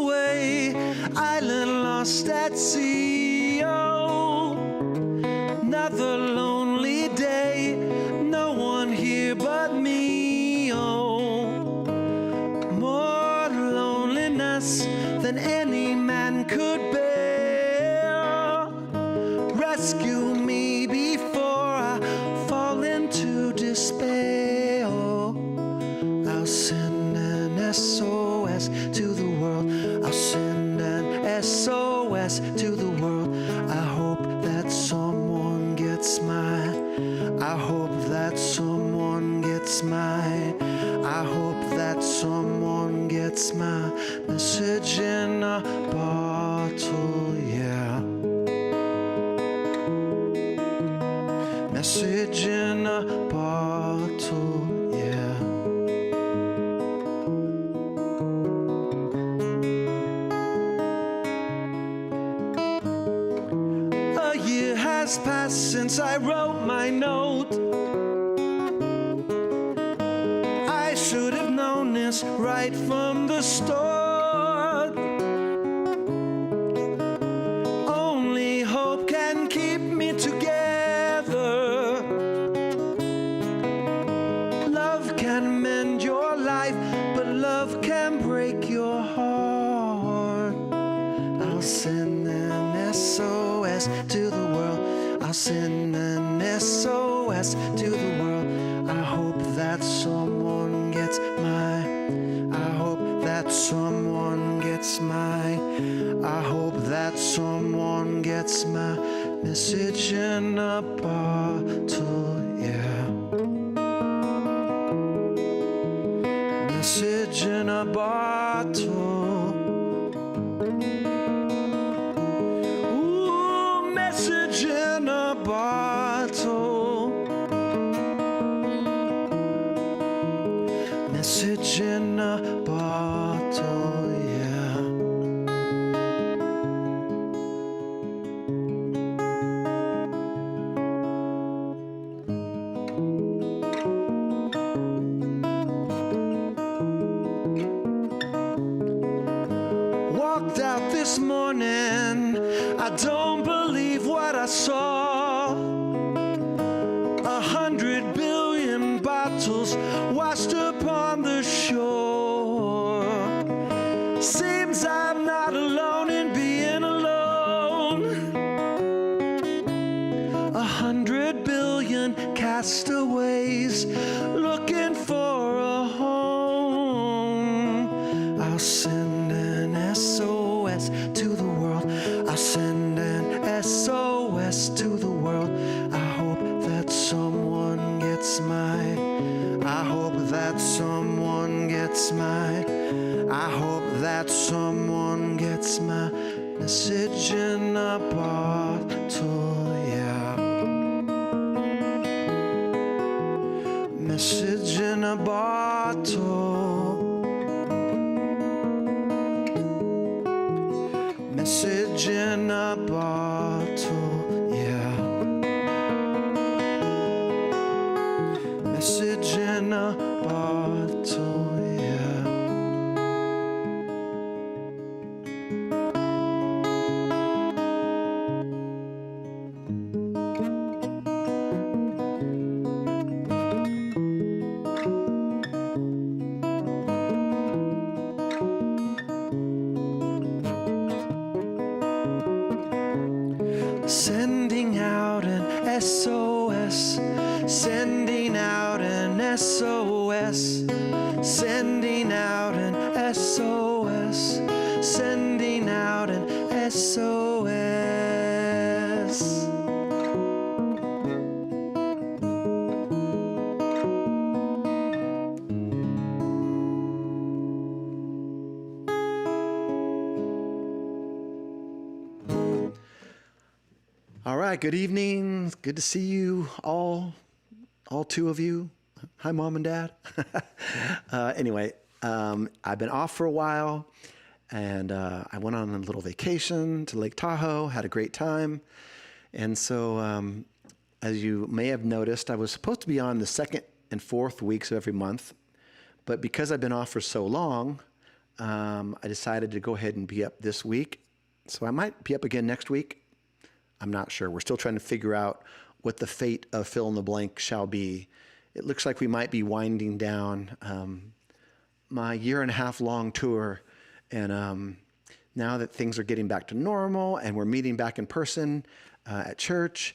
away, island lost at sea. Oh, another lonely day, no one here but me. Oh, more loneliness than any man could bear. Rescue me before I fall into despair. Oh, I'll send an SOS to the world. I'll send an SOS to the world. I hope that someone gets my, I hope that someone gets my, I hope that someone gets my message in a bottle, yeah. Message in a bottle, yeah. A year has passed since I wrote my note. I should have known this right from the start. Only hope can keep me together. Love can mend your life, but love can break your heart. I'll send an SOS to the world. I'll send an SOS to the world. I hope that someone gets my, I hope that someone gets my, I hope that someone gets my message in a bottle, yeah. Message in a bottle. Ooh, message in a bottle. Message in a bottle, yeah. Walked out this morning, I don't believe what I saw. 100 billion bottles washed upon the shore. Seems I'm not alone in being alone. 100 billion castaways looking for a home. I'll send an SOS to the world. I'll send an SOS to the world. I hope that someone gets my, I hope that someone gets my, I hope that someone gets my message in a bottle, yeah. Message in a bottle. Message in a bottle, yeah. Message in a bottle, yeah. Sending out an SOS, sending out an SOS, sending out an SOS, sending out an SOS. All right, good evening. Good to see you all two of you. Hi, Mom and Dad. Anyway, I've been off for a while, and I went on a little vacation to Lake Tahoe, had a great time. And so, as you may have noticed, I was supposed to be on the second and fourth weeks of every month, but because I've been off for so long, I decided to go ahead and be up this week. So I might be up again next week. I'm not sure. We're still trying to figure out what the fate of Fill in the Blank shall be. It looks like we might be winding down my 1.5 year long tour. And now that things are getting back to normal and we're meeting back in person at church,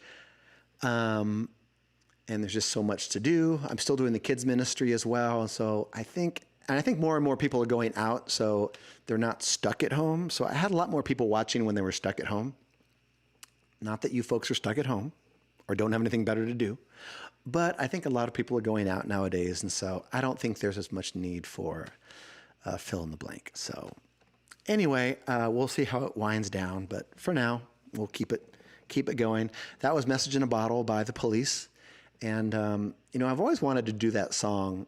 and there's just so much to do. I'm still doing the kids ministry as well. So I think more and more people are going out, so they're not stuck at home. So I had a lot more people watching when they were stuck at home. Not that you folks are stuck at home or don't have anything better to do, but I think a lot of people are going out nowadays. And so I don't think there's as much need for fill in the blank. So anyway, we'll see how it winds down, but for now, we'll keep it going. That was Message in a Bottle by The Police. And, I've always wanted to do that song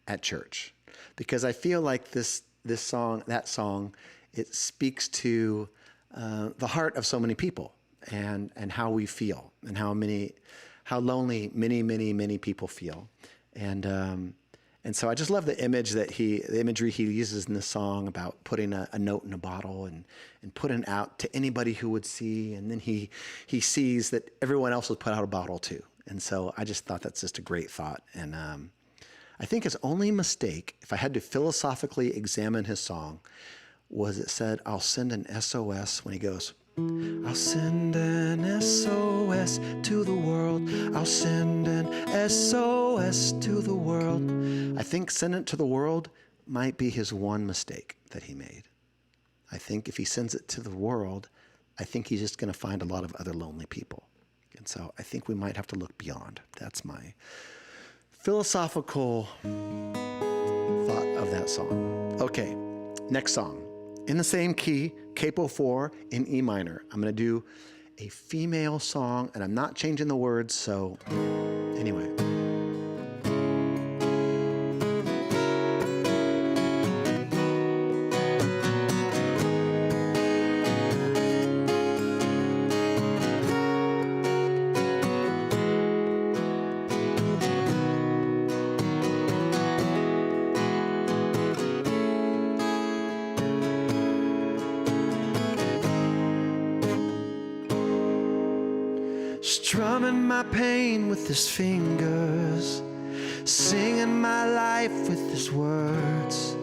at church because I feel like that song, it speaks to the heart of so many people and how we feel and how lonely many people feel. And so I just love the imagery he uses in this song about putting a note in a bottle and putting it out to anybody who would see. And then he sees that everyone else has put out a bottle too. And so I just thought that's just a great thought. And I think his only mistake, if I had to philosophically examine his song, was it said, I'll send an SOS when he goes, I'll send an SOS to the world. I'll send an SOS to the world. I think send it to the world might be his one mistake that he made. I think if he sends it to the world, I think he's just going to find a lot of other lonely people. And so I think we might have to look beyond. That's my philosophical thought of that song. Okay, next song. In the same key, Capo 4 in E minor. I'm going to do a female song, and I'm not changing the words, so anyway. Strumming my pain with his fingers, singing my life with his words,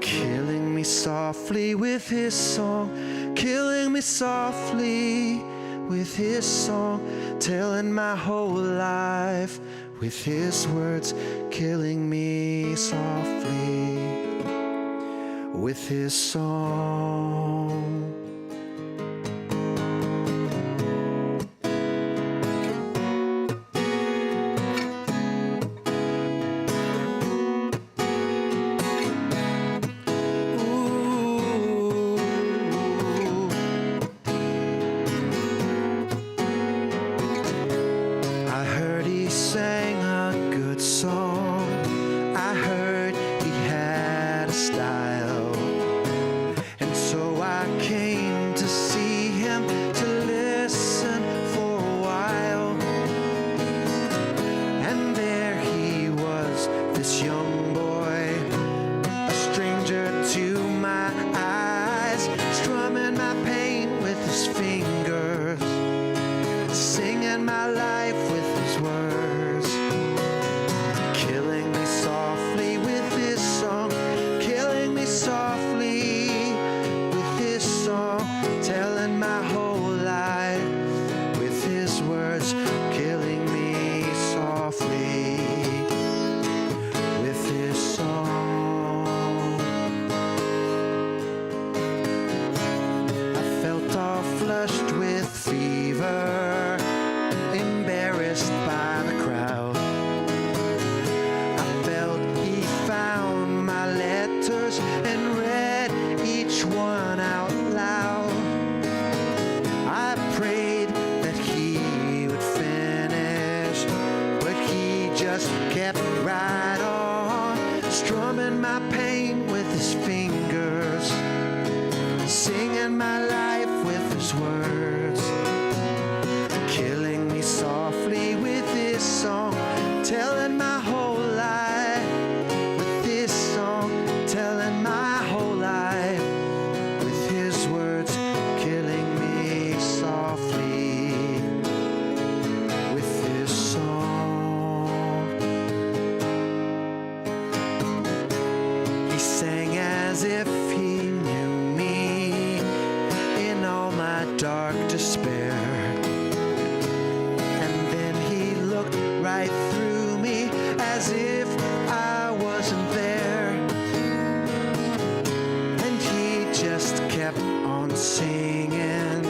killing me softly with his song, killing me softly with his song, telling my whole life with his words, killing me softly with his song. Style, and so I came kept on singing,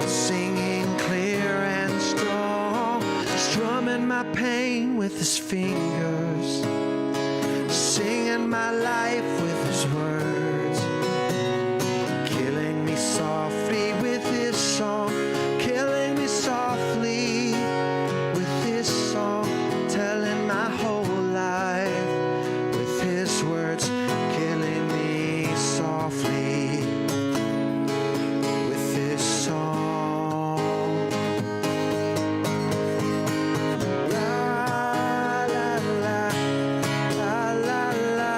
singing clear and strong, strumming my pain with his fingers, singing my life with his words, killing me softly with his song, killing me softly with his song, telling my whole life with his words, killing me softly with his song. La la la la la la la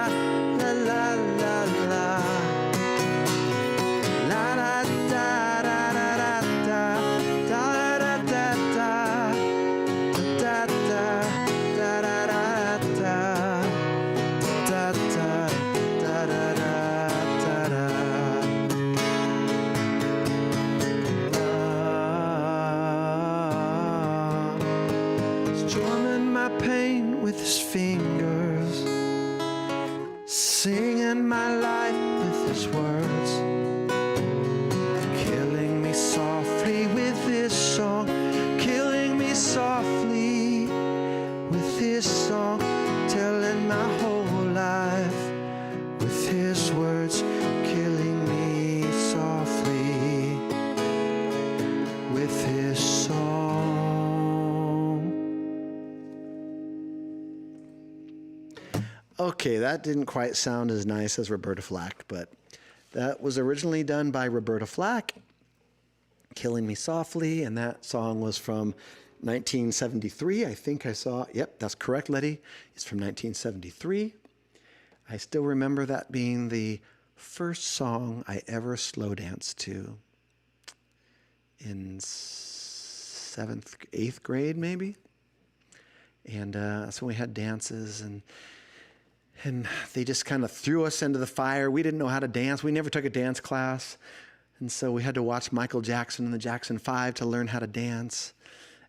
la la la la da da da da da da da da da da da da da da. Da, da, da, da, da, da, da. Strumming my pain with his fingers, singing my life with his words, killing me softly with his song, killing me softly with his song, telling my whole life with his words, killing me softly with his song. Okay, that didn't quite sound as nice as Roberta Flack, but that was originally done by Roberta Flack, Killing Me Softly, and that song was from 1973. I think I saw, yep, that's correct, Letty. It's from 1973. I still remember that being the first song I ever slow danced to in 7th, 8th grade, maybe. And that's when we had dances, and they just kind of threw us into the fire. We didn't know how to dance. We never took a dance class. And so we had to watch Michael Jackson and the Jackson 5 to learn how to dance.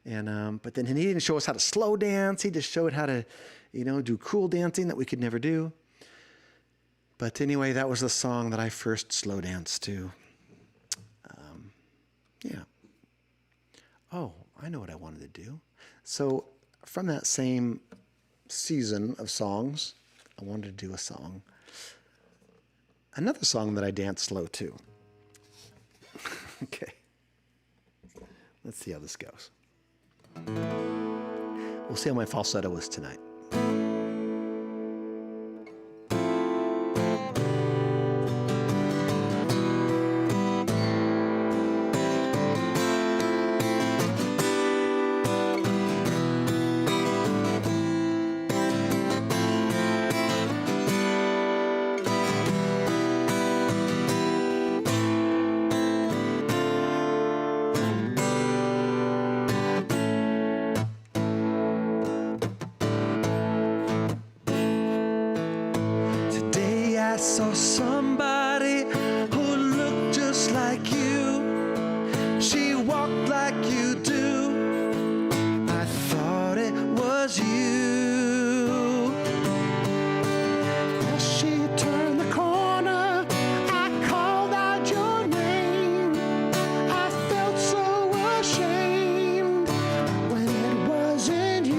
And but then he didn't show us how to slow dance. He just showed how to, do cool dancing that we could never do. But anyway, that was the song that I first slow danced to. Yeah. Oh, I know what I wanted to do. So from that same season of songs, I wanted to do a song. Another song that I dance slow to. Okay. Let's see how this goes. We'll see how my falsetto is tonight. I saw somebody who looked just like you. She walked like you do. I thought it was you. As she turned the corner, I called out your name. I felt so ashamed when it wasn't you.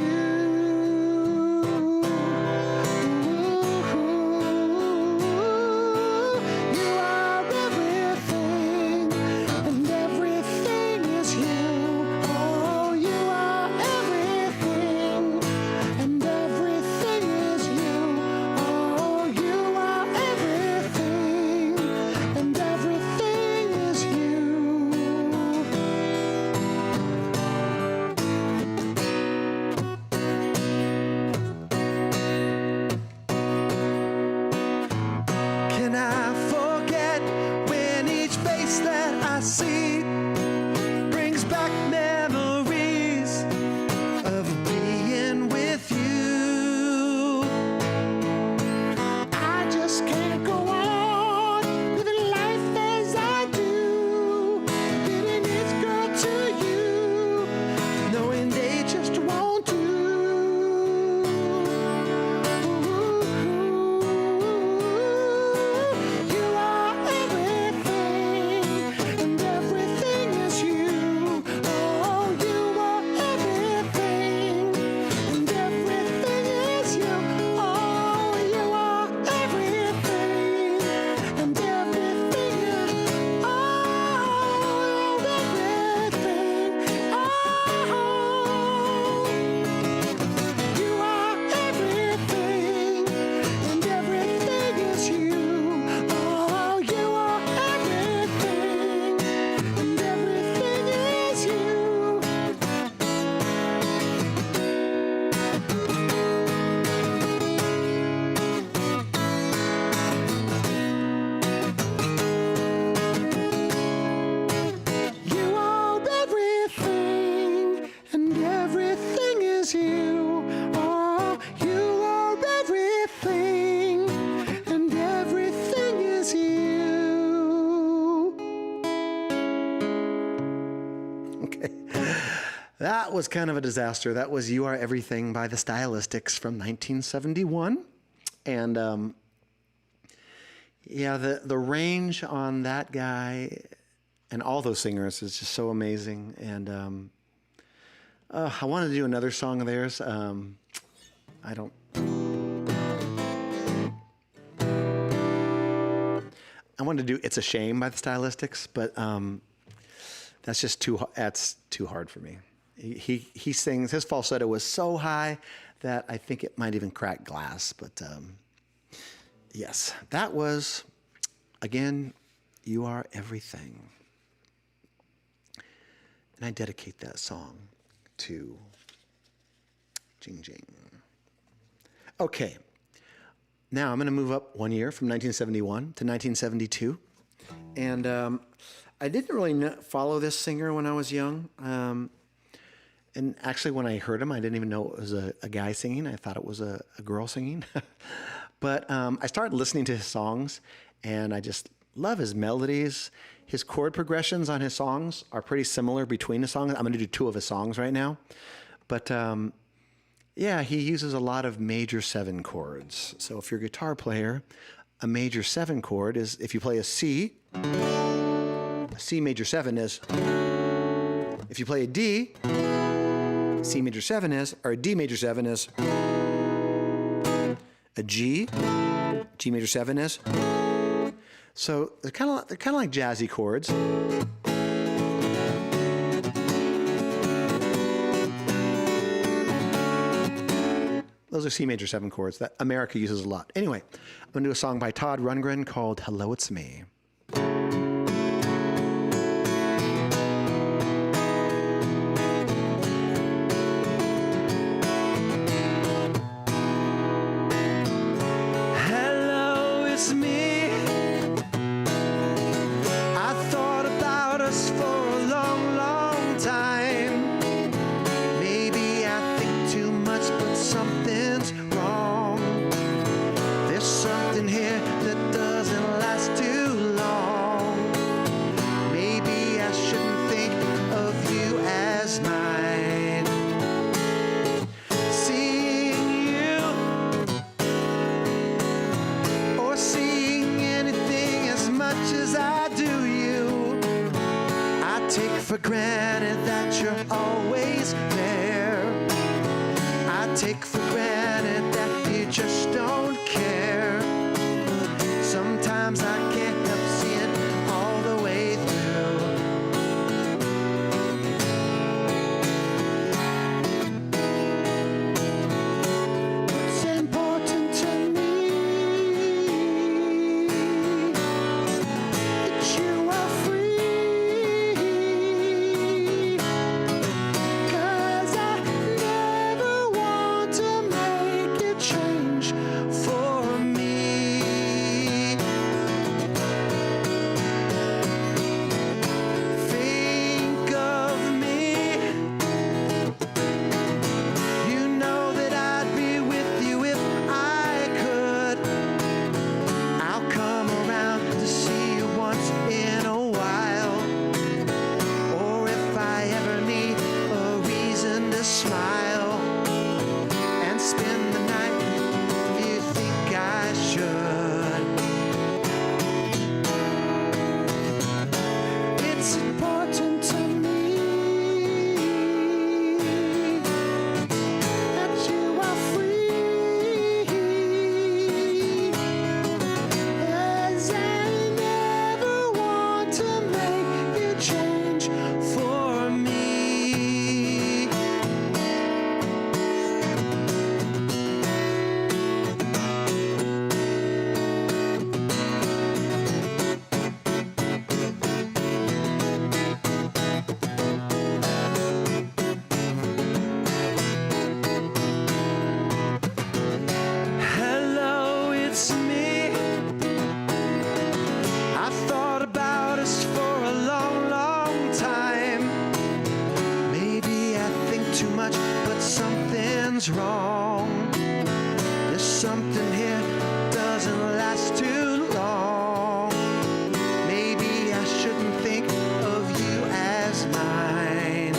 That was kind of a disaster. That was You Are Everything by the Stylistics from 1971. And yeah, the range on that guy and all those singers is just so amazing. And I wanted to do another song of theirs. I don't... I wanted to do It's a Shame by the Stylistics, but that's just too hard for me. He sings, his falsetto was so high that I think it might even crack glass. But yes, that was, again, You Are Everything. And I dedicate that song to Jing Jing. Okay, now I'm going to move up one year from 1971 to 1972. And I didn't really follow this singer when I was young. And actually, when I heard him, I didn't even know it was a guy singing. I thought it was a girl singing. But I started listening to his songs, and I just love his melodies. His chord progressions on his songs are pretty similar between the songs. I'm going to do 2 of his songs right now. But yeah, he uses a lot of major 7 chords. So if you're a guitar player, a major 7 chord is, if you play a C major 7 is. If you play a D, C major 7 is, or a D major 7 is. A G major 7 is. So they're kind of like jazzy chords. Those are C major 7 chords that America uses a lot. Anyway, I'm going to do a song by Todd Rundgren called Hello, It's Me. Hello, it's me. I thought about us for a long, long time. Maybe I think too much, but something's wrong. There's something here that doesn't last too long. Maybe I shouldn't think of you as mine. Seeing you or seeing anything as much as I do you, I take for granted that you're always there. I take for granted that you just don't care. Sometimes I can't help seeing all the way through. It's important to me that you are free, 'cause I never want to make you change for me. Think of me. You know that I'd be with you if I could. I'll come around to see you once in a while. Or if I ever need a reason to smile and spend the night if you think I should. It's important to me that you are free, 'cause I never want to make you change for me. Hello, it's me. I thought about us for a long, long time. Maybe I think too much, but something's wrong. There's something here doesn't last too long. Maybe I shouldn't think of you as mine.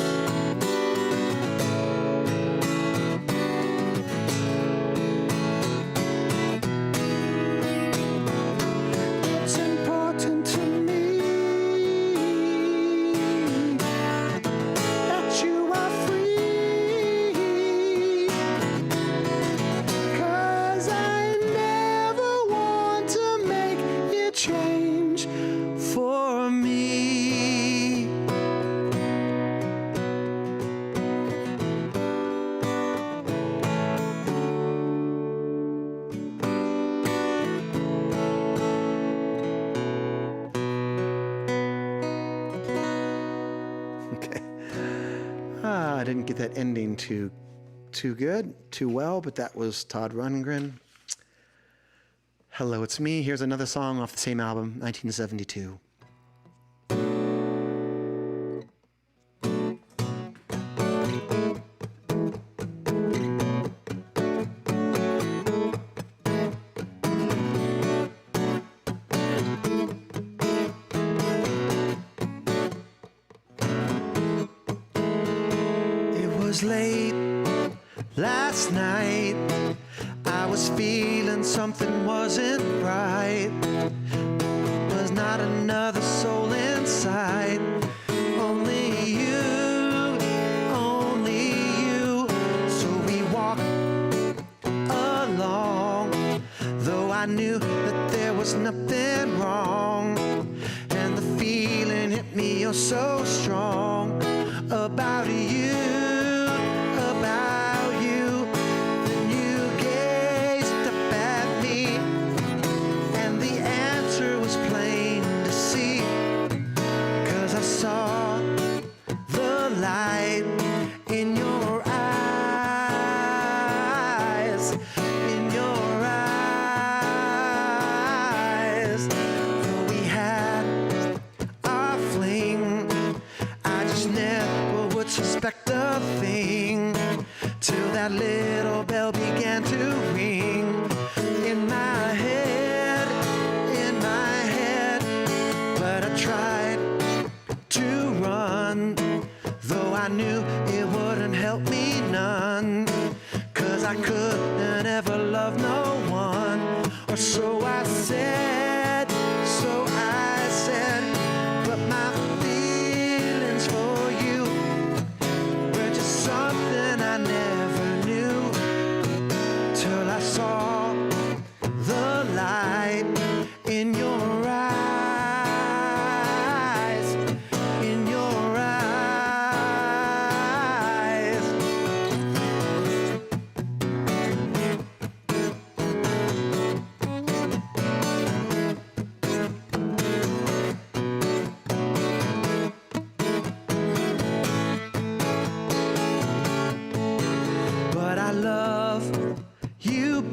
I didn't get that ending too good, too well, but that was Todd Rundgren. Hello, it's me. Here's another song off the same album, 1972. Late last night, I was feeling something wasn't right. Was not another soul inside. Only you, only you. So we walked along, though I knew that there was nothing wrong. And the feeling hit me oh so strong about you. Suspect a thing till that little bell began to ring in my head, but I tried to run, though I knew it wouldn't help me none, 'cause I couldn't ever love no one, or so I said, but my feelings for you something I never knew, till I saw the light in your eyes, in your eyes.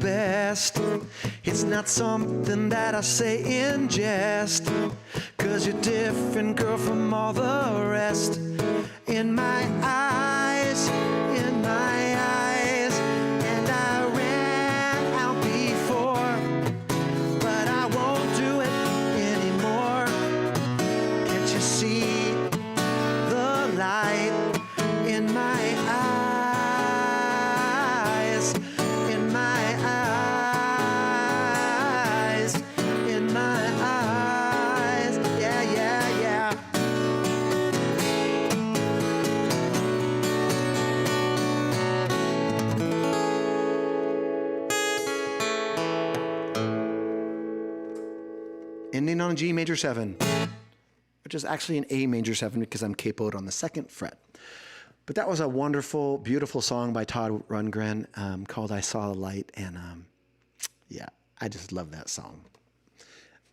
Best. It's not something that I say in jest, 'cause you're different, girl, from all the rest. In my eyes, and I ran out before, but I won't do it anymore. Can't you see the light in my eyes? Ending on a G major 7, which is actually an A major 7 because I'm capoed on the 2nd fret. But that was a wonderful, beautiful song by Todd Rundgren called I Saw the Light. And yeah, I just love that song.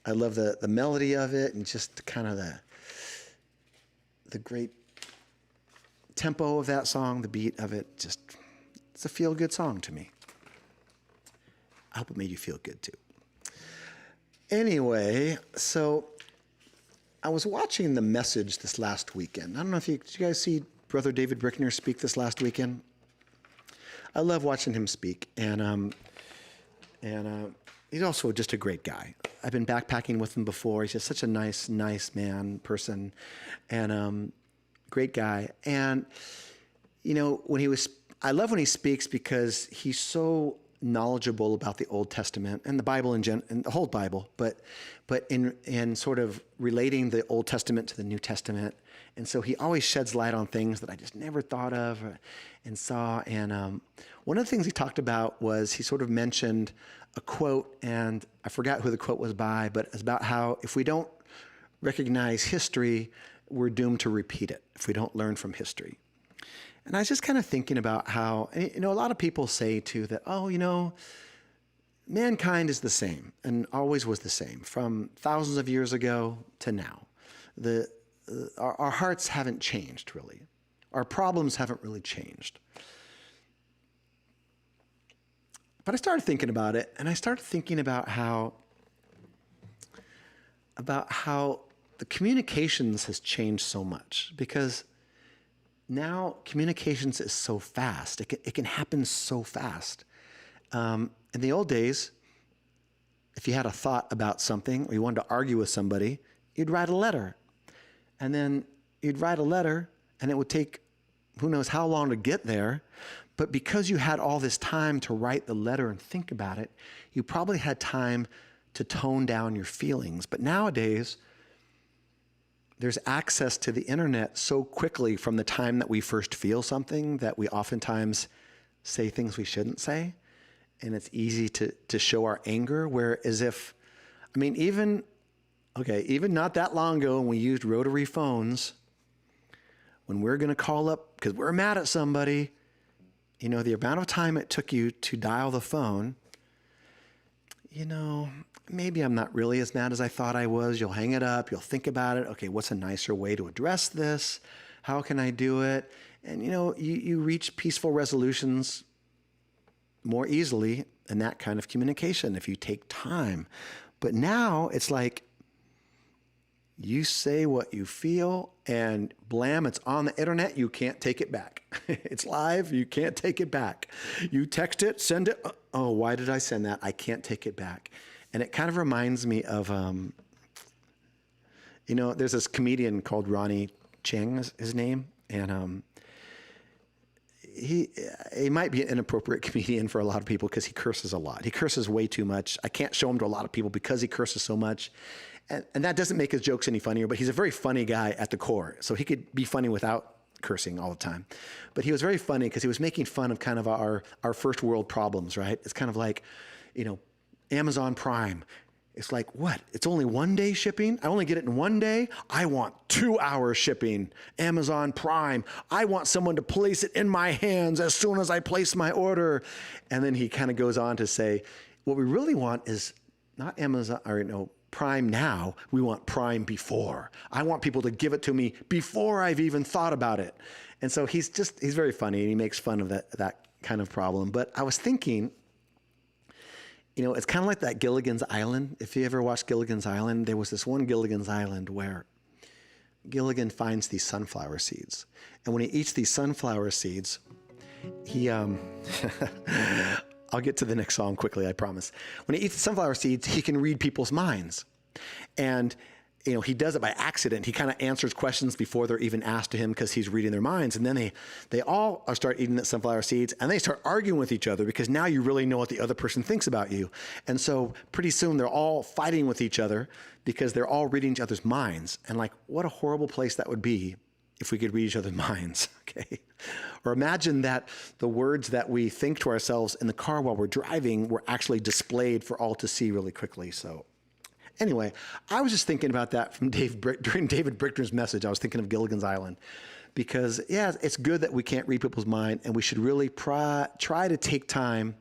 I love the melody of it and just kind of the great tempo of that song, the beat of it. Just, it's a feel-good song to me. I hope it made you feel good too. Anyway, so I was watching The Message this last weekend. I don't know if did you guys see Brother David Brickner speak this last weekend? I love watching him speak, and he's also just a great guy. I've been backpacking with him before. He's just such a nice man, person, and great guy. And you know, I love when he speaks because he's so knowledgeable about the Old Testament and the Bible and the whole Bible, but in sort of relating the Old Testament to the New Testament. And so he always sheds light on things that I just never thought of and saw. And one of the things he talked about was he sort of mentioned a quote, and I forgot who the quote was by, but it's about how if we don't recognize history, we're doomed to repeat it if we don't learn from history. And I was just kind of thinking about how, you know, a lot of people say too that, oh, you know, mankind is the same and always was the same from thousands of years ago to now. Our hearts haven't changed really. Our problems haven't really changed. But I started thinking about it, and I started thinking about how the communications has changed so much, because now communications is so fast. It can happen so fast. In the old days, if you had a thought about something or you wanted to argue with somebody, you'd write a letter. And then you'd write a letter and it would take who knows how long to get there. But because you had all this time to write the letter and think about it, you probably had time to tone down your feelings. But nowadays, there's access to the internet so quickly from the time that we first feel something that we oftentimes say things we shouldn't say. And it's easy to show our anger, even not that long ago when we used rotary phones, when we're going to call up because we're mad at somebody, the amount of time it took you to dial the phone, maybe I'm not really as mad as I thought I was. You'll hang it up. You'll think about it. Okay, what's a nicer way to address this? How can I do it? And, you reach peaceful resolutions more easily in that kind of communication if you take time. But now it's like you say what you feel and blam, it's on the internet. You can't take it back. It's live. You can't take it back. You text it, send it. Oh, why did I send that? I can't take it back. And it kind of reminds me of, there's this comedian called Ronnie Chang, is his name. And he might be an inappropriate comedian for a lot of people because he curses a lot. He curses way too much. I can't show him to a lot of people because he curses so much. And that doesn't make his jokes any funnier, but he's a very funny guy at the core. So he could be funny without cursing all the time. But he was very funny because he was making fun of kind of our first world problems, right? It's kind of like, Amazon Prime. It's like, what? It's only 1 day shipping? I only get it in 1 day? I want 2 hours shipping. Amazon Prime. I want someone to place it in my hands as soon as I place my order. And then he kind of goes on to say, what we really want is not Amazon, Prime now. We want Prime before. I want people to give it to me before I've even thought about it. And so he's very funny, and he makes fun of that kind of problem. But I was thinking, it's kind of like that Gilligan's Island. If you ever watched Gilligan's Island, there was this one Gilligan's Island where Gilligan finds these sunflower seeds. And when he eats these sunflower seeds, he, I'll get to the next song quickly, I promise. When he eats the sunflower seeds, he can read people's minds. And he does it by accident. He kind of answers questions before they're even asked to him because he's reading their minds. And then they all start eating the sunflower seeds, and they start arguing with each other because now you really know what the other person thinks about you. And so pretty soon they're all fighting with each other because they're all reading each other's minds. And what a horrible place that would be if we could read each other's minds, okay? Or imagine that the words that we think to ourselves in the car while we're driving were actually displayed for all to see really quickly. So anyway, I was just thinking about that during David Brickner's message. I was thinking of Gilligan's Island because, it's good that we can't read people's mind, and we should really try to take time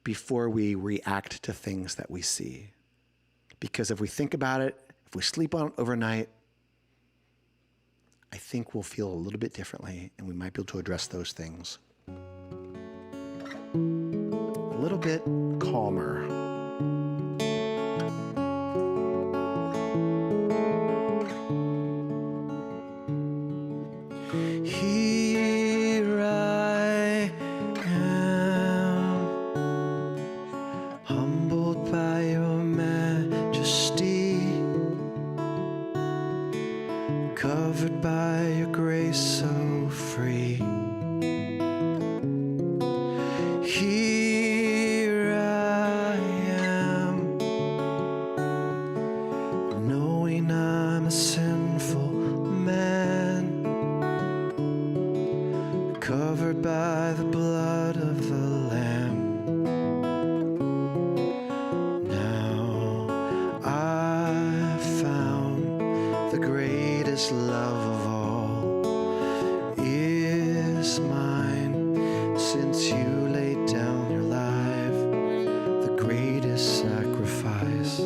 before we react to things that we see. Because if we think about it, if we sleep on it overnight, I think we'll feel a little bit differently, and we might be able to address those things a little bit calmer. Here I am, humbled by your majesty, covered by your grace so free. Here I am, knowing I'm a sinful man, covered by the blood of the Lamb. Now I've found the greatest love of all is mine, since you laid down your life, the greatest sacrifice.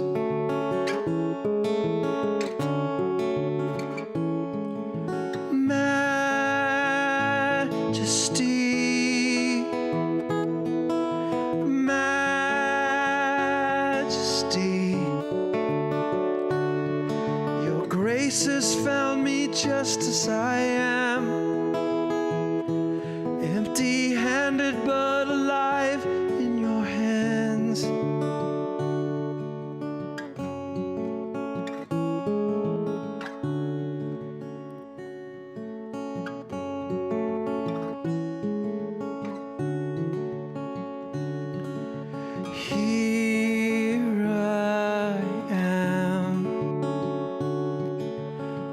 grace has found me just as I am, empty-handed but alive in your hands. Here I am,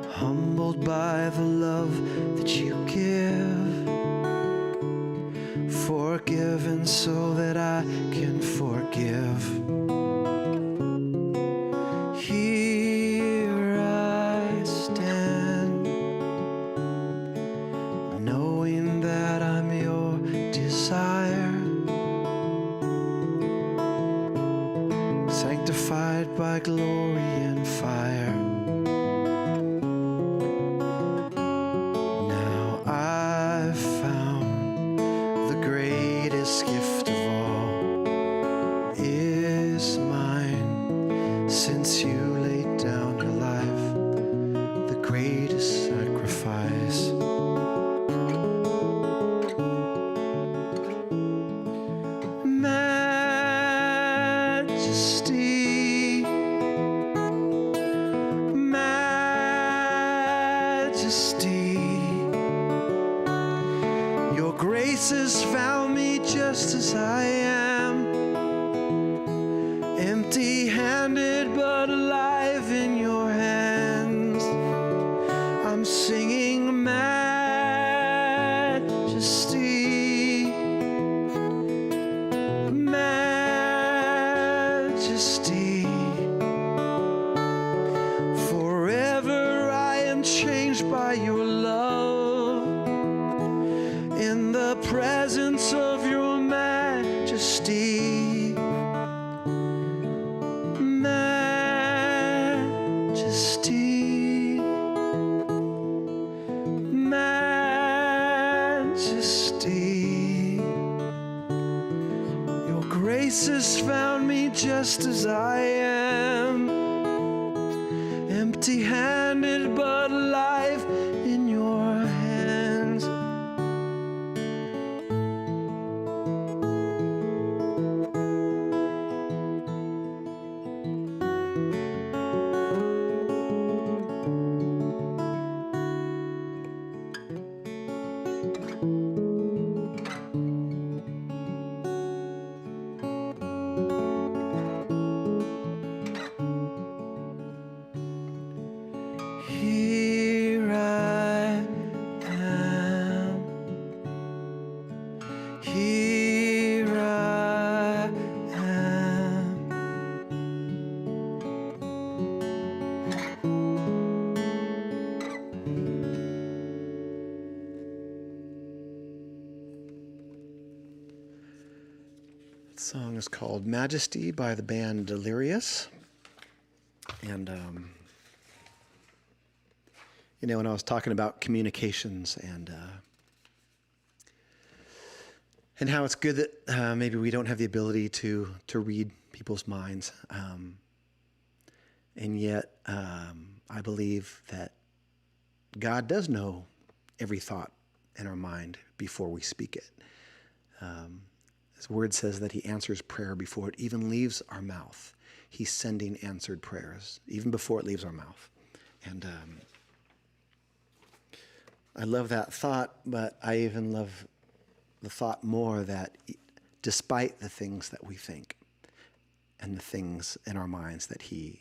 humbled by the love that you give, forgiven so that I can forgive. Here I stand, knowing that I'm your desire, sanctified by glory and fire. Now I've found the greatest gift of all is mine, since you laid down your life, the greatest sacrifice. Majesty, majesty, your grace has found me just as I am, empty-handed but alive in your hands. I'm singing majesty, majesty. Forever I am changed by your love, in the presence of your majesty. Majesty, majesty, your grace has found me just as I am, empty-handed but alive in your hands. Here I am, here I am. The song is called Majesty by the band Delirious. And you know, when I was talking about communications and how it's good that maybe we don't have the ability to read people's minds, and yet I believe that God does know every thought in our mind before we speak it. His word says that he answers prayer before it even leaves our mouth. He's sending answered prayers even before it leaves our mouth. And I love that thought, but I even love the thought more that despite the things that we think and the things in our minds that he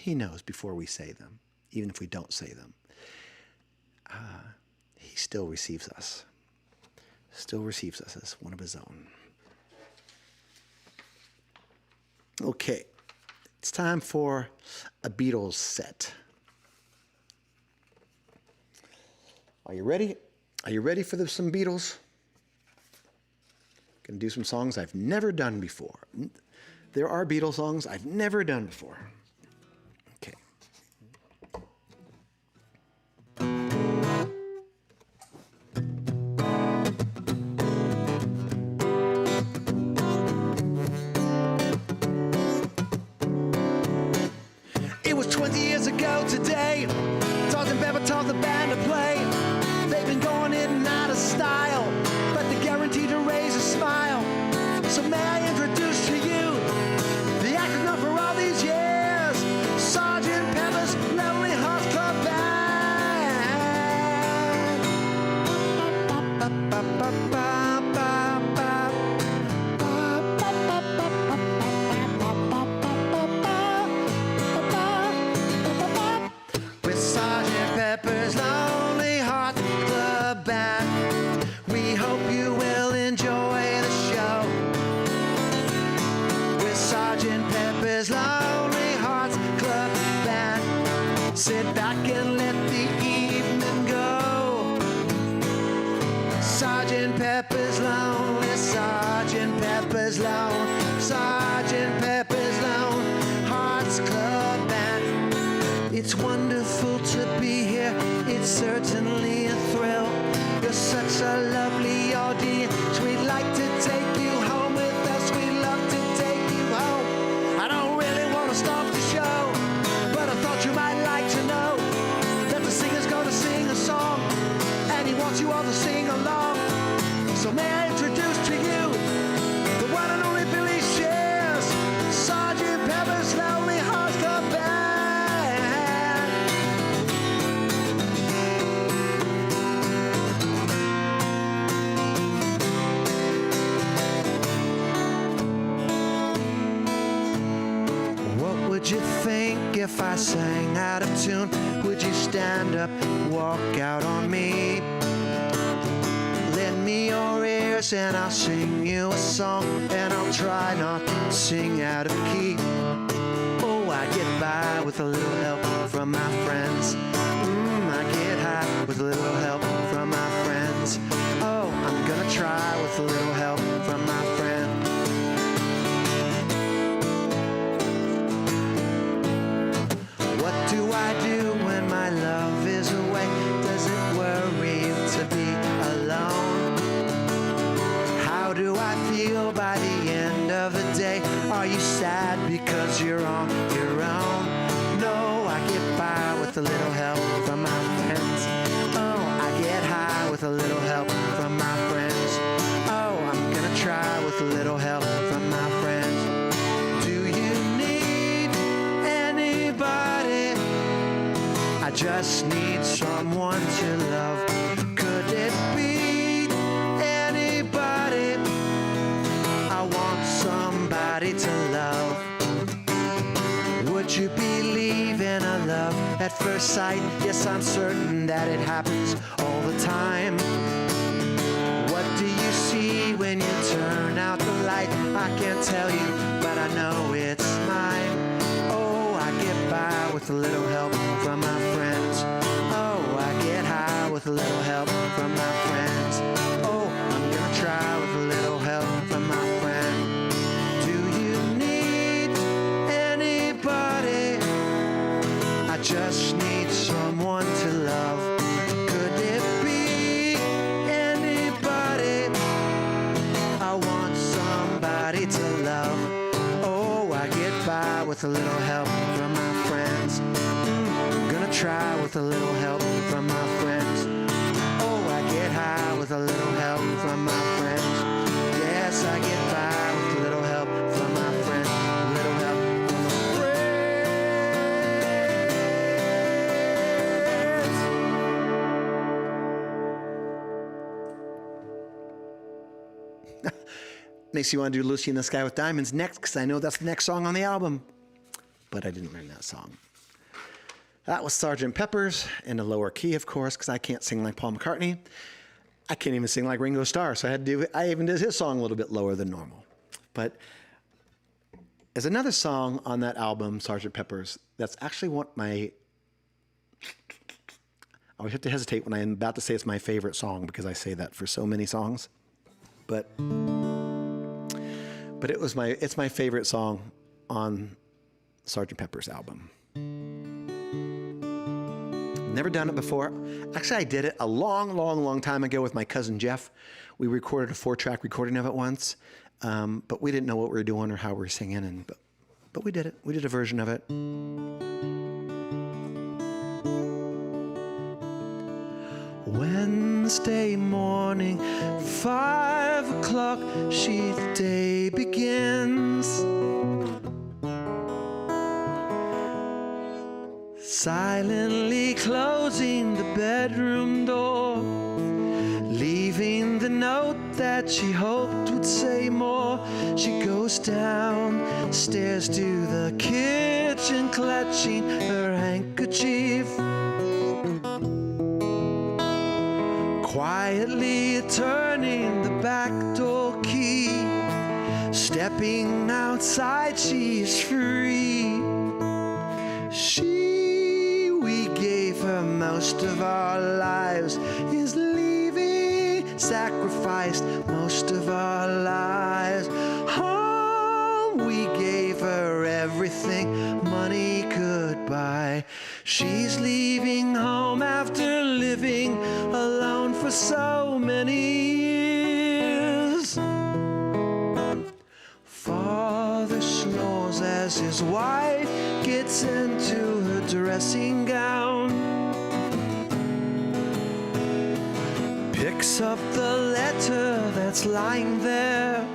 knows before we say them, even if we don't say them, he still receives us as one of his own. Okay, it's time for a Beatles set. Are you ready? Are you ready for some Beatles? Gonna do some songs I've never done before. There are Beatles songs I've never done before. Okay. It was 20 years ago today. taught the band to play. They've been going in and out of style, but they're guaranteed to raise a smile. So may I introduce to you the active number for all these years, Sergeant Pepper's Lonely Hearts Club Band. With Sergeant Pepper's Lonely Hearts Club Band, we hope you will enjoy the show. With Sergeant Pepper's Lonely Hearts Club Band, sit back and let the evening go. Sergeant Pepper's Lonely, Sergeant Pepper's Lonely, Sergeant Pepper's Lonely Hearts Club Band. It's wonderful to be here, it's certainly a thrill. You're such a lovely audience, we'd like to take you home with us, we'd love to take you home. I don't really want to start the show, but I thought you might like to know that the singer's gonna sing a song, and he wants you all to sing along. So may I introduce to you the one and only Billy Shears, Sergeant Pepper's Lonely Hearts Club Band. What would you think if I sang out of tune? Would you stand up, walk out on me? Lend me your ears and I'll sing you a song, and I'll try not to sing out of key. Oh, I get by with a little help from my friends. I get high with a little help from my friends. Oh, I'm gonna try with a little help from my friend. What do I do when my love is away? Does it worry you to be alone? How do I feel by the end of the day? Are you sad because you're on your own? No, I get by with a little help from my friends. Oh, I get high with a little help from my friends. Oh, I'm gonna try with a little help from my friends. Do you need anybody? I just need someone to love. Could it be anybody? I want somebody to love. Would you believe in a love at first sight? Yes, I'm certain that it happens all the time. What do you see when you turn out the light? I can't tell you, but I know it's mine. Oh, I get by with a little help from my friends. Oh, I get high with a little help from my friends. Oh, I'm gonna try with a little help from my friend. Do you need anybody? I just need someone to love. Could it be anybody? I want somebody to love. Oh, I get by with a little help from my friends. I'm gonna try with a little help from my friends. Oh, I get high with a little help from my friends. Yes, I get by with a little help from my friends. A little help from my friends. Makes you want to do Lucy in the Sky with Diamonds next, because I know that's the next song on the album. But I didn't learn that song. That was Sgt. Pepper's in a lower key, of course, because I can't sing like Paul McCartney. I can't even sing like Ringo Starr, so I even did his song a little bit lower than normal. But there's another song on that album, Sgt. Pepper's, that's actually what I always have to hesitate when I'm about to say it's my favorite song, because I say that for so many songs. But it's my favorite song on Sgt. Pepper's album. Never done it before. Actually, I did it a long time ago with my cousin Jeff. We recorded a 4-track recording of it once, but we didn't know what we were doing or how we were singing, but we did it. We did a version of it. Wednesday morning, 5 o'clock, the day begins. Silently closing the bedroom door, leaving the note that she hoped would say more. She goes downstairs to the kitchen, clutching her handkerchief, quietly turning the back door key. Stepping outside, she's free. We gave her most of our lives, is leaving, sacrificed most of our lives. Home, we gave her everything money could buy. She's leaving home after living alone for so many years. Father snores as his wife gets into her dressing gown, picks up the letter that's lying there,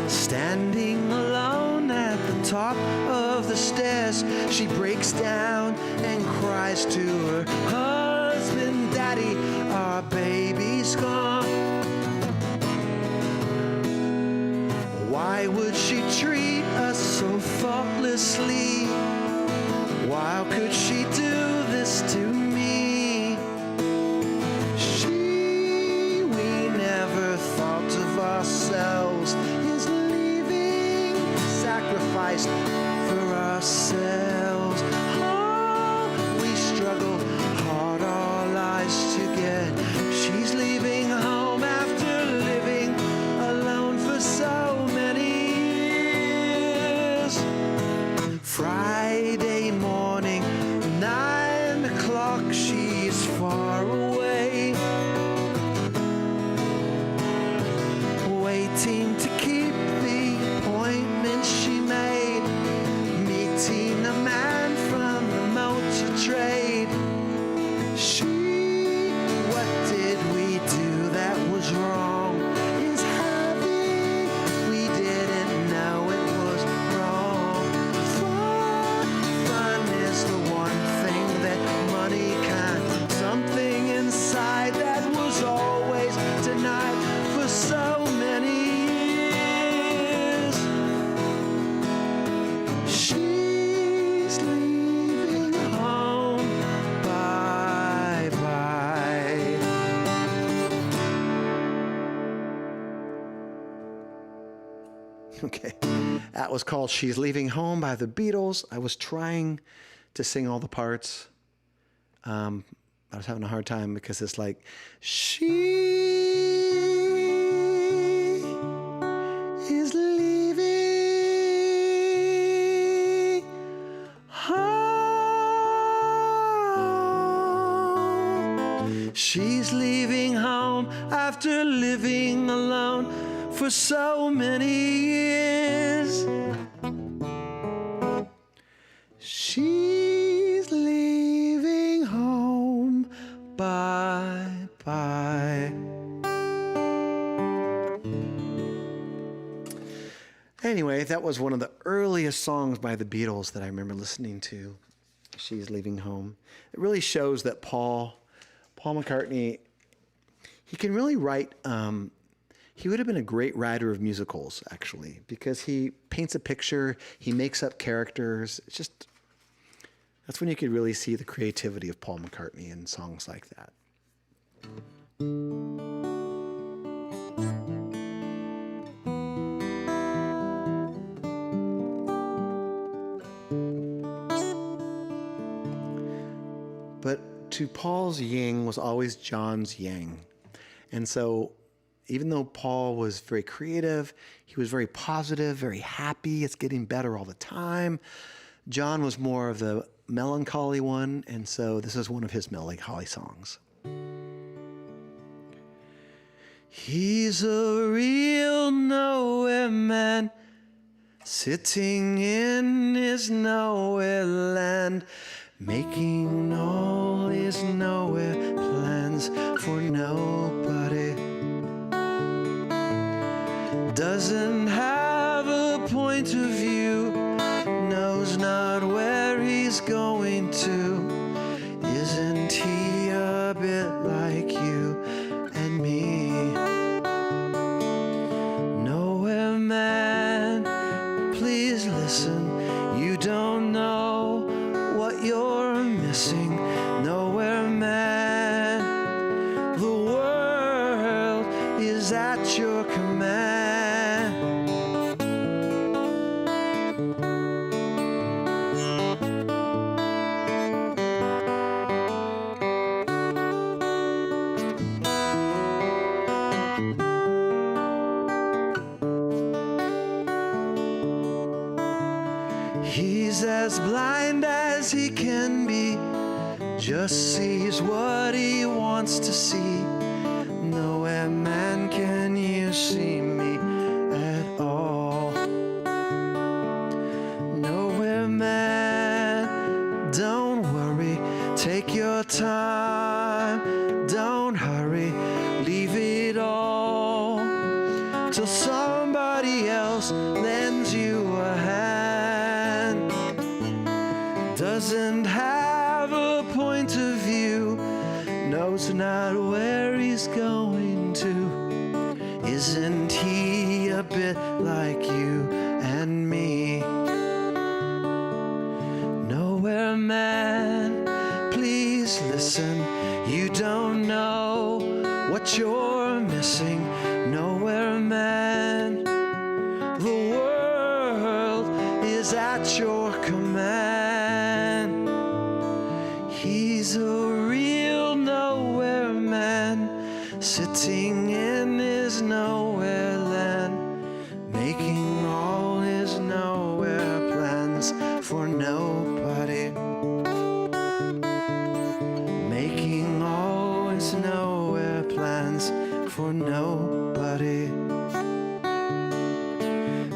standing alone at the top of the stairs. She breaks down and cries to her husband, Daddy, our baby's gone. Why would she treat us so thoughtlessly? Why could she do this to me? We never thought of ourselves, is leaving, sacrificed for ourselves. Oh, we struggle hard our lives to get. She's leaving home after living alone for so many years. Friday morning, 9 o'clock, she's far away, waiting to keep the appointment she made, meeting a man from the motor trade. What did we do that was wrong? Is heavy, we didn't know it was wrong. Fun is the one thing that money can't. Something inside that was always denied for so many years. She's leaving home, bye-bye. Okay, that was called She's Leaving Home by the Beatles. I was trying to sing all the parts. I was having a hard time because it's like, she is leaving home. She's leaving home after living alone for so many years. She's leaving home, bye-bye. Anyway, that was one of the earliest songs by the Beatles that I remember listening to, She's Leaving Home. It really shows that Paul McCartney, he can really write, he would have been a great writer of musicals, actually, because he paints a picture, he makes up characters. It's just, that's when you could really see the creativity of Paul McCartney in songs like that. But to Paul's yin was always John's yang. And so even though Paul was very creative, he was very positive, very happy, it's getting better all the time, John was more of the melancholy one, and so this is one of his melancholy songs. He's a real nowhere man, sitting in his nowhere land, making all his nowhere plans for no missing nowhere, man. The world is at your command. He's as blind as he can be, just sees what he wants to see. Nowhere, man, can you see me at all. Nowhere, man, don't worry, take your time, don't hurry, leave it all till somebody else lends you a hand. Doesn't have a point of view, knows not where he's going to. Isn't he a bit like you and me? Nowhere, man, please listen. You don't know what you're missing. Nowhere, man, the world is at your command. He's a real nowhere man, sitting in his nowhere land, making all his nowhere plans for nobody. Making all his nowhere plans for nobody.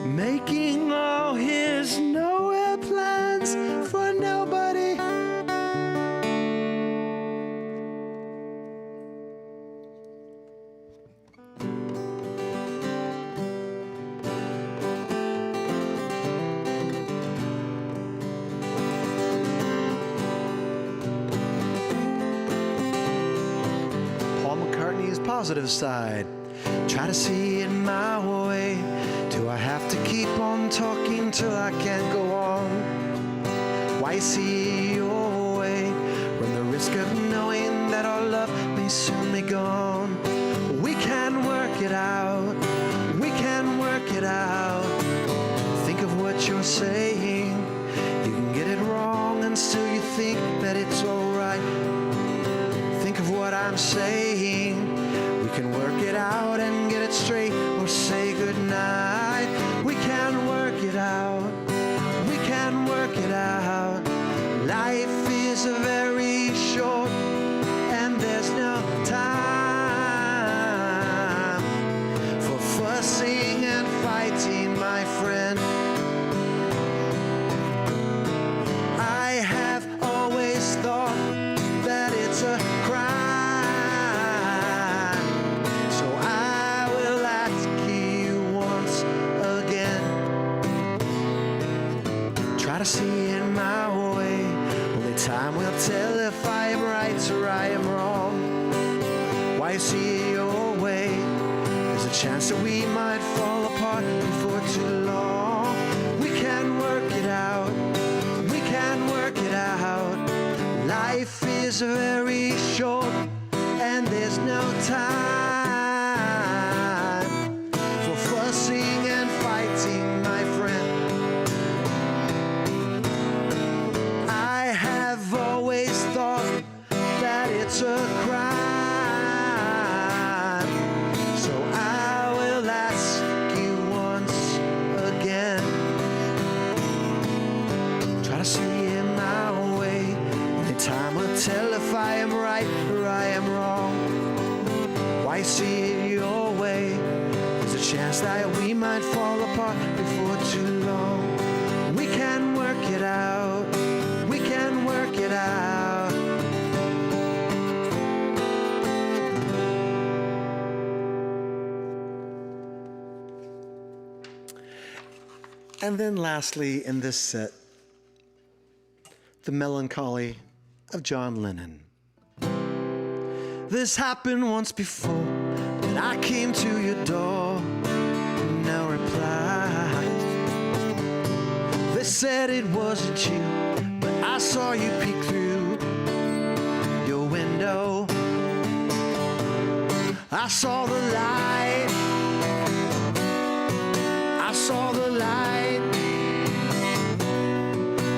Making all his nowhere plans for nobody. Paul McCartney's positive side. Try to see it my way. Do I have to keep on talking till I can't go on? Why see your way? Run the risk of knowing that our love may soon be gone. We can work it out. We can work it out. Think of what you're saying. You can get it wrong and still you think that it's alright. Think of what I'm saying. We can work it out and get it straight or say goodnight. We can work it out. We can work it out. Life is very short and there's no time for fussing and fighting, my friend. I have always thought that it's a crime. So I will ask you once again. Try to see it my way. Only time will tell if I am right or I am wrong. Why see it your way? There's a chance that we might fall apart before too long. We can work it out. We can work it out. Life is very short and there's no time for fussing and fighting, my friend. I have always thought that it's a crime. So I will ask you once again. Try to see it my way. Only time will tell if I am right or I am wrong. Why see it your way? There's a chance that we might fall apart before too long. We can work it out. We can work it out. And then lastly in this set, the melancholy of John Lennon. This happened once before, and I came to your door, no reply. They said it wasn't you, but I saw you peek through I saw the light. I saw the light.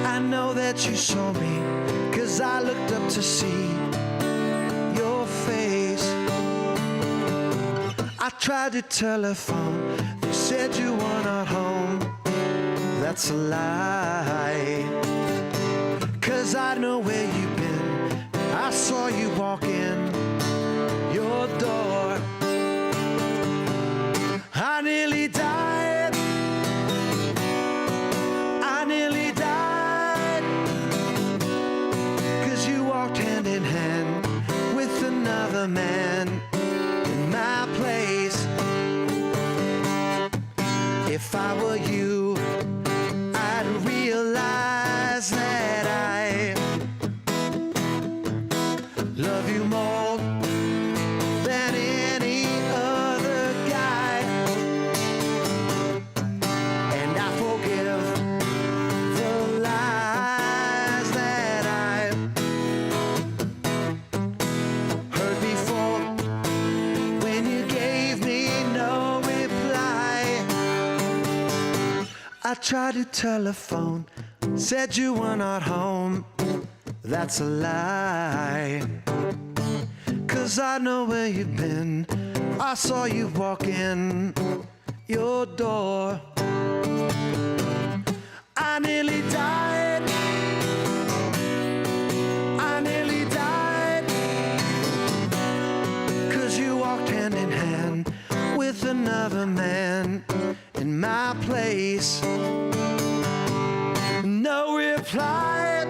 I know that you saw me, 'cause I looked up to see your face. I tried to telephone, they said you were not home. That's a lie, 'cause I know where you've been. I saw you walk in your door. I nearly died. I nearly died, 'cause you walked hand in hand with another man in my place. If I were you, I'd realize that I love you more than any other guy, and I forgive the lies that I heard before when you gave me no reply. I tried to telephone, said you were not home. That's a lie, 'cause I know where you've been. I saw you walk in your door. I nearly died. I nearly died, 'cause you walked hand in hand with another man in my place. No reply.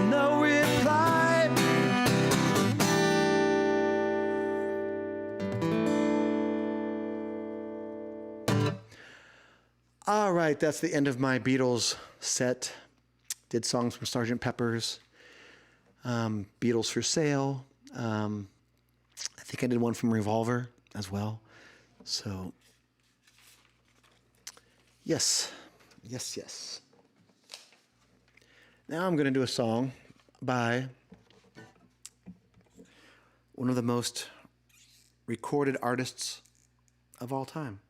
No reply. All right, that's the end of my Beatles set. Did songs from Sgt. Pepper's, Beatles for Sale. I think I did one from Revolver as well. So, yes. Now I'm going to do a song by one of the most recorded artists of all time.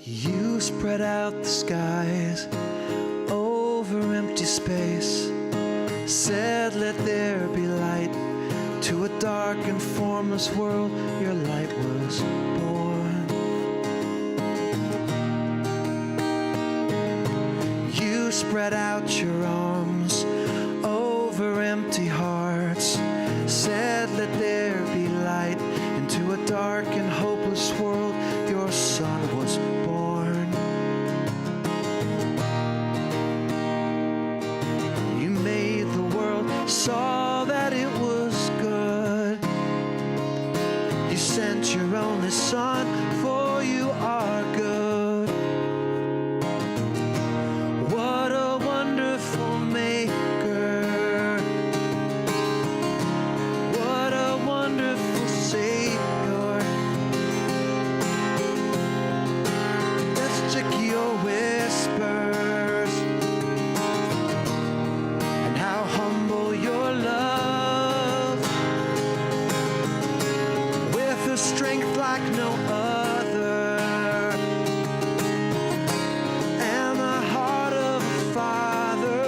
You spread out the skies over empty space, said let there be light. To a dark and formless world your light was born. You spread out your arms over empty hearts, said let there be light. Into a dark and hopeless world your son was born. You made the world, saw that it was good. You sent your only son, for you are good. What a wonderful maker. What a wonderful Savior. Let's check your whispers and how humble your love, with a strength like no other, and the heart of a father.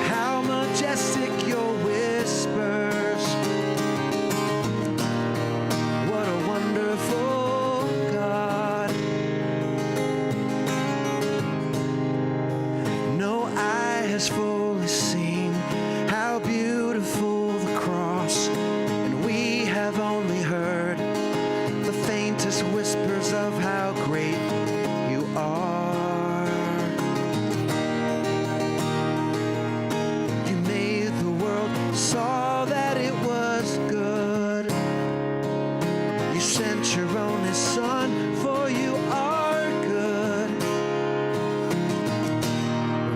How majestic your whispers. What a wonderful God. No eye has fully seen how beautiful the cross, and we have only heard the faintest whispers of how great you are. only Son, for you are good.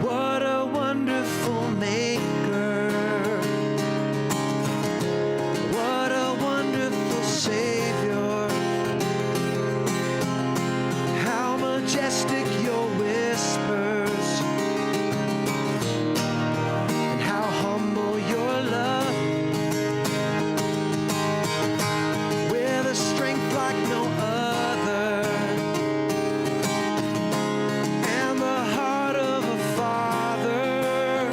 What a wonderful Maker. What a wonderful Savior. How majestic your whispers, and how humble your love. With a strength like no other, and the heart of a father.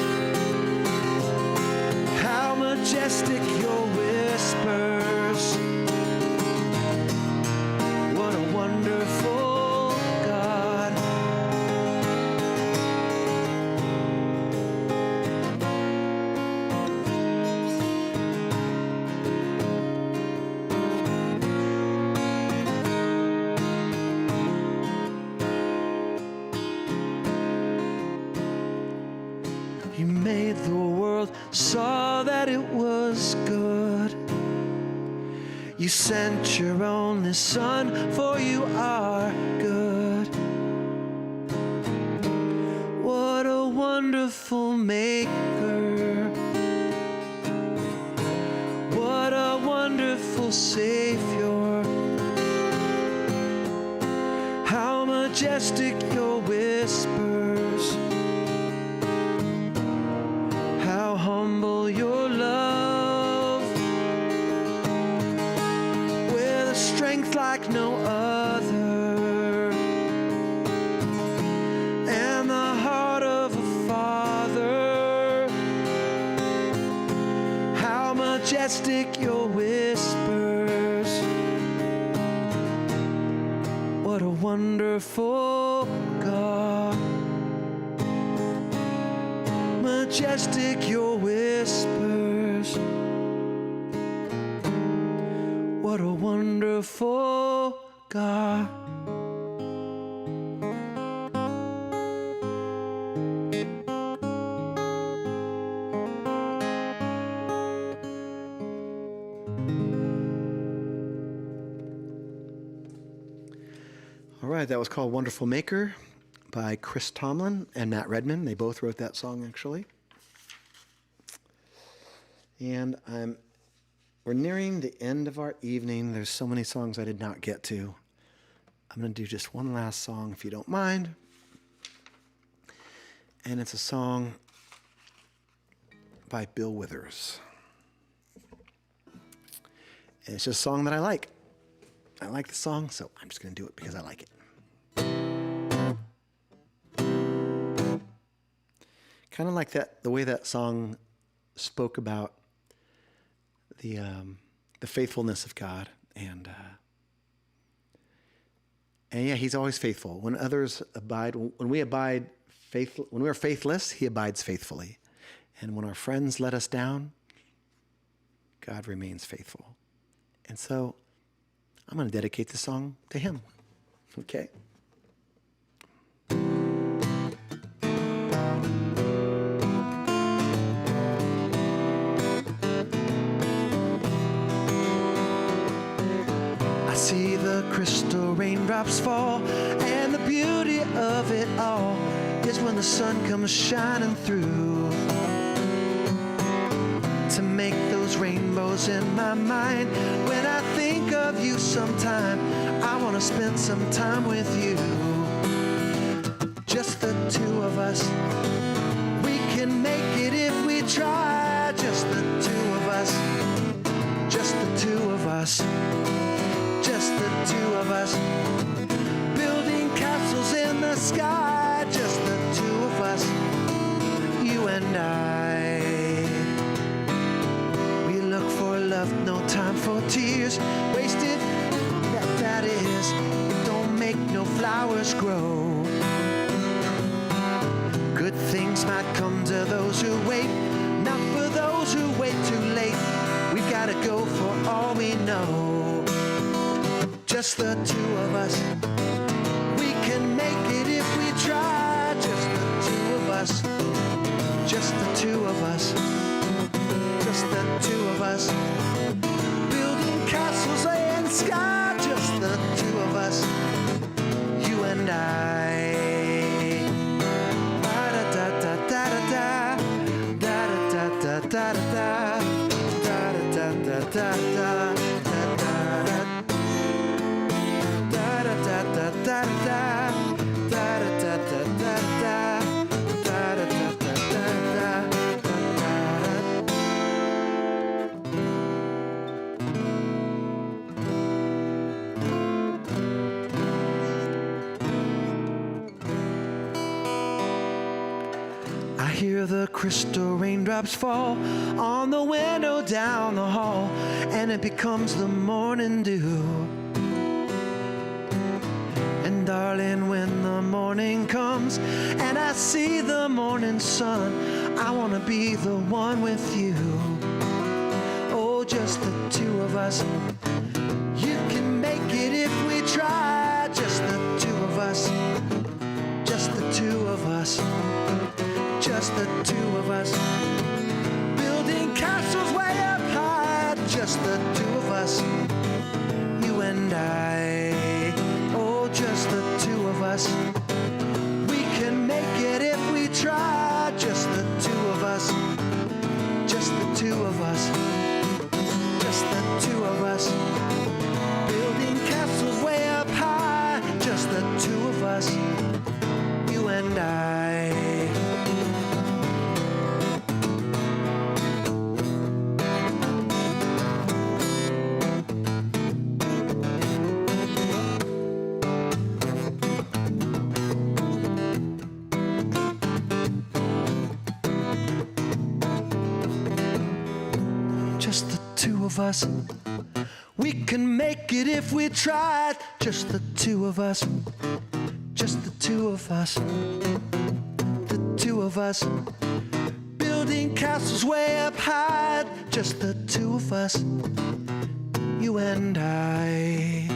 How majestic your whispers. What a wonderful God. You made the world, saw that it was good. You sent your only Son, for you are good. What a wonderful Maker. What a wonderful Savior. How majestic your whispers. How humble your love. With a strength like no other, and the heart of a father. How majestic your whispers. What a wonderful God. Majestic your whispers. What a wonderful God. All right, that was called Wonderful Maker by Chris Tomlin and Matt Redman. They both wrote that song, actually. And we're nearing the end of our evening. There's so many songs I did not get to. I'm going to do just one last song, if you don't mind. And it's a song by Bill Withers. And it's just a song that I like. I like the song, so I'm just going to do it because I like it. Kind of like that, the way that song spoke about the faithfulness of God, and yeah, He's always faithful. When others abide, when we abide faithful, when we are faithless, He abides faithfully, and when our friends let us down, God remains faithful. And so, I'm going to dedicate the song to Him. Okay. I see the crystal raindrops fall, and the beauty of it all is when the sun comes shining through to make those rainbows in my mind. When I think of you sometime, I want to spend some time with you. Just the two of us, we can make it if we try. Just the two of us, just the two of us, just the two of us, building castles in the sky. Just the two of us, you and I. We look for love, no time for tears wasted. That is, it don't make no flowers grow. Good things might come to those who wait, not for those who wait too late. We've got to go for all we know. Just the two of us, we can make it if we try. Just the two of us, just the two of us, just the two of us, building castles in the sky. Just the two I hear the crystal raindrops fall on the window down the hall, and it becomes the morning dew. And darling, when the morning comes and I see the morning sun, I wanna be the one with you. Oh, just the two of us. You can make it if we try. Just the two of us. Just the two of us. Just the two of us. Building castles way up high. Just the two of us. You and I. Oh, just the two of us. We can make it if we try. Just the two of us. Just the two of us. Just the two of us. Building castles way up high. Just the two of us. You and I. Just the two of us. We can make it if we tried. Just the two of us. Just the two of us. The two of us. Building castles way up high. Just the two of us. You and I.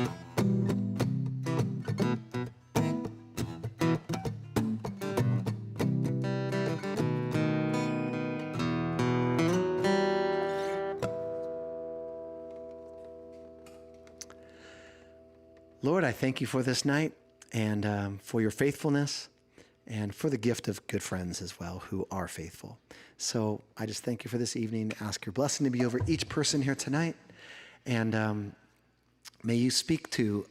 Lord, I thank you for this night and for your faithfulness and for the gift of good friends as well who are faithful. So I just thank you for this evening. Ask your blessing to be over each person here tonight. And may you speak to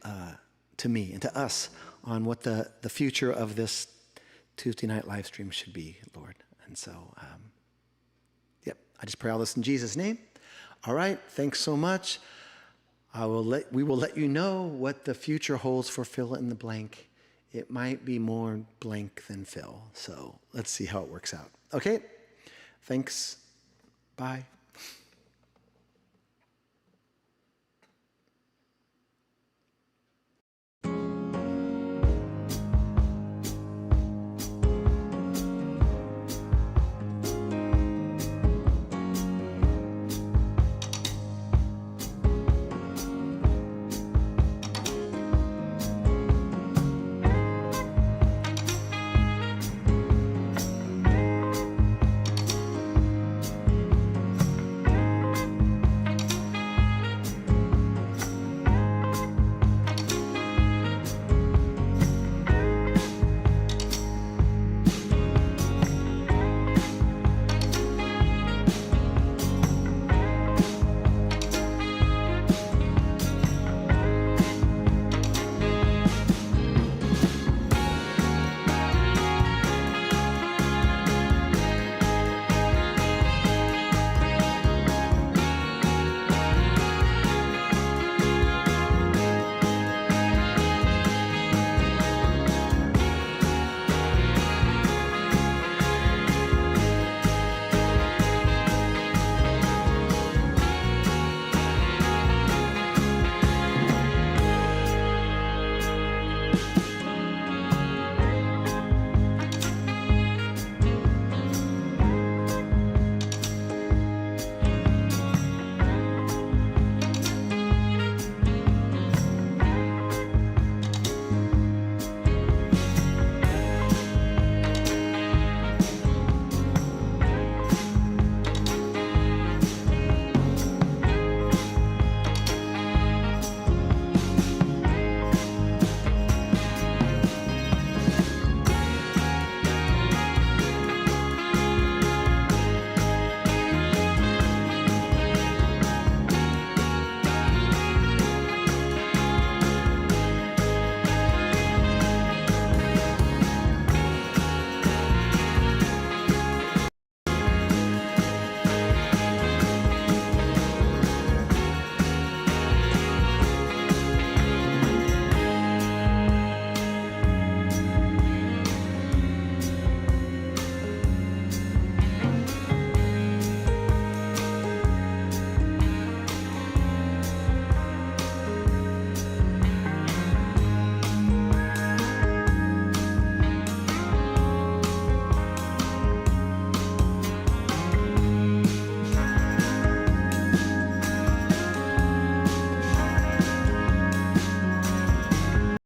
me and to us on what the future of this Tuesday night live stream should be, Lord. And so, I just pray all this in Jesus' name. All right, thanks so much. We will let you know what the future holds for Phil in the blank. It might be more blank than Phil. So let's see how it works out. Okay, thanks. Bye.